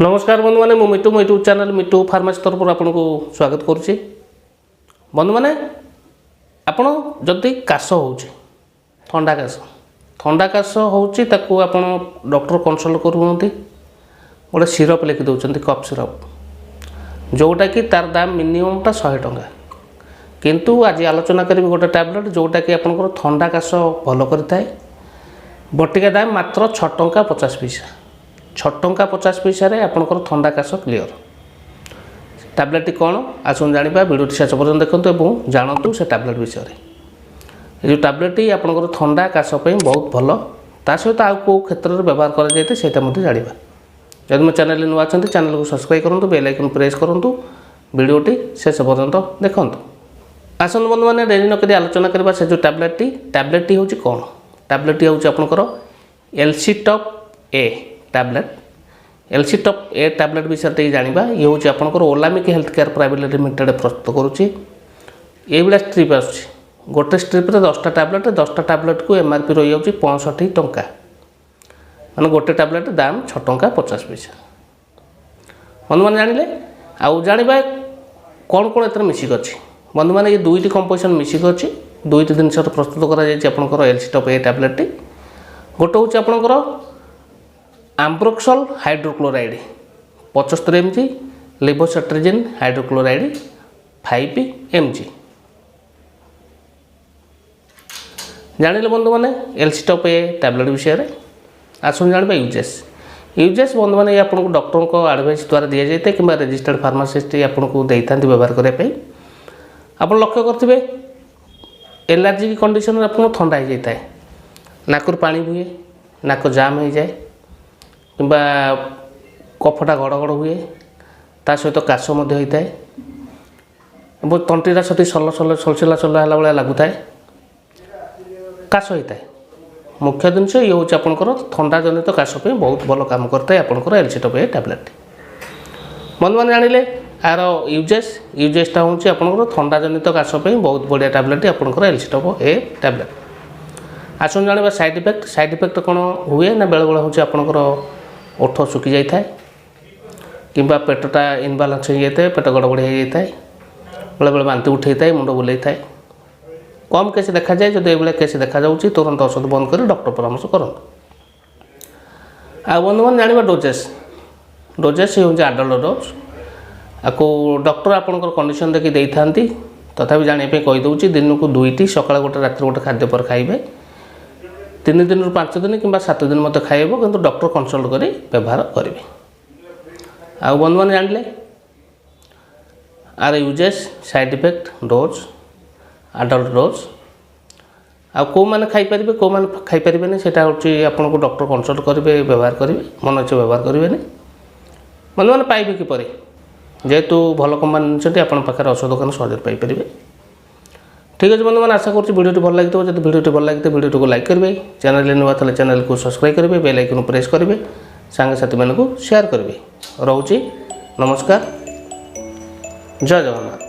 नमस्कार बंधु मैंने मिटू मो यूट्यूब चैनल मिटू फार्मासी तरफ आपको स्वागत करुच्ची। बंधु मैंने आपण जदि काश हो थंडा काश होता आप डॉक्टर कंसल्ट करुँच गोटे सिरप लिखि दौरान कफ सिरप जोटा कि तार दाम मिनिममटा 100 टंका किंतु आज आलोचना करी गोटे टैबलेट जोटा कि आपंकर थंडा काश भल करता बटिका दाम मात्र 6 टंका 50 पैसा 6 टंका 50 पैसा आपंकर थंडा काश क्लीयर। टैबलेट कौन आसन जाना वीडियो शेष पर्यटन देखते और जानतु से टैबलेट विषय में। जो टैबलेट आपंकर थंडा काश बहुत भल ता सहित आउ कौ क्षेत्र में व्यवहार कर जाना। जब मैं चैनल नुआ चैनल को सब्सक्राइब करूँ बेल आइकन प्रेस करूँ वीडियोटी शेष पर्यटन देखूँ। आसन बंधु मैंने डेरी नक आलोचना करवा से जो टैबलेट हूँ कौन टैबलेट हूँ आपंकर एलसीटॉप ए टैबलेट। एलसीटॉप ए टैबलेट विषय जाना ये हूँ आपंकर ओलामिक हेल्थ केयर प्राइवेट लिमिटेड प्रस्तुत करुच्ची। ये स्ट्रिप आस गोटे स्ट्रिप्रे 10टा टैबलेट 10टा टैबलेट को एमआरपी रही जाऊँगी 65 टंका मैंने गोटे टैबलेट दाम 6 टंका 50 पैसा। बंधु मैंने जानिले आउ जाना कौन कौन एथर मिसिक अच्छी। बंधु मैंने ये दुईटी कंपोजिशन मिसिक अच्छी दुईटी जिनस प्रस्तुत कर एलसीटॉप ए टैबलेट गोटे हूँ आपंकर आम्ब्रोक्सल हाइड्रोक्लोराइड 75 mg लेवोसेट्रिजिन हाइड्रोक्लोराइड 5 mg। जानिले बंधु मैंने एलसीटॉप ए टैबलेट विषय में आसन जाना यूजेस बंधु मैंने आपको डॉक्टर को एडवाइस द्वारा दि जाए कि रेजिस्टर्ड फार्मासिस्ट आपको देता व्यवहार करने आप लक्ष्य करेंगे एलर्जिक कंडीशन आपको ठंडा हो जाए नाकुर पानी बुए नाक जाम हो जाए कि कफटा गड़गड़ हुए ता सहित काश होता है तंटीटा से सलसिला चला भाया लगुता है काश होता है। मुख्य जिनस ये हूँ आपंकर थंडा जनित काश बहुत भल काम करता है आपंकर एलसीटॉप ए टैबलेट। बंधु मैंने जानिले यार यूजेसटा हूँ आपंकर थंडा जनित काश बहुत बढ़िया टैबलेट आपंकर एलसीटॉप ए टैबलेट। आसन जाना साइड इफेक्ट कौन हुए ना बेले बेले हूँ आपंकर ओठ सुखी जाए कि पेटटा इनबालांस हो जाए पेट गड़बड़ हो जाए बेले बेले बांति उठे था मुंड बुले था कम केस देखा जाए जब ये केस देखा जाऊँगी तुरंत औषध बंद कर डॉक्टर परामर्श करूँ। आ बंधु मैंने जाना डोजेस हूँ आडल्ट डोज आपको डॉक्टर आपंकर कंडीशन देखिए दे था तथापि जानापी कहीदे दिन को 2टी सकाल गोटे रात गोटे खाद्य पर खाइबे 3 दिन 5 दिन कि 7 दिन मत खाइब कि डॉक्टर कंसल्ट कर व्यवहार करेंगे। आउ बंधु मैंने जानिले आर uses side effect dose adult dose आउ कौ मैंने खाईपारे कौ मैंने खाईपारे से आपको डॉक्टर कंसल्ट करेंगे व्यवहार करेंगे मन इच्छा व्यवहार करेंगे। बंधु मैंने पाइबे किपर जेहेतु भल कंपनी जिनसे आपे औषध दोकान सहज पाइपर। ठीक है बंधु मैंने आशा करुँच वीडियो भल लगी जब वीडियो भल लगी वीडियो को लाइक करेंगे चैनल नुआ थे चैनल को सब्सक्राइब करेंगे बेल आइकन प्रेस करेंगे सांगसाथी मानक शेयर करेंगे। रोचे नमस्कार जय जगन्नाथ।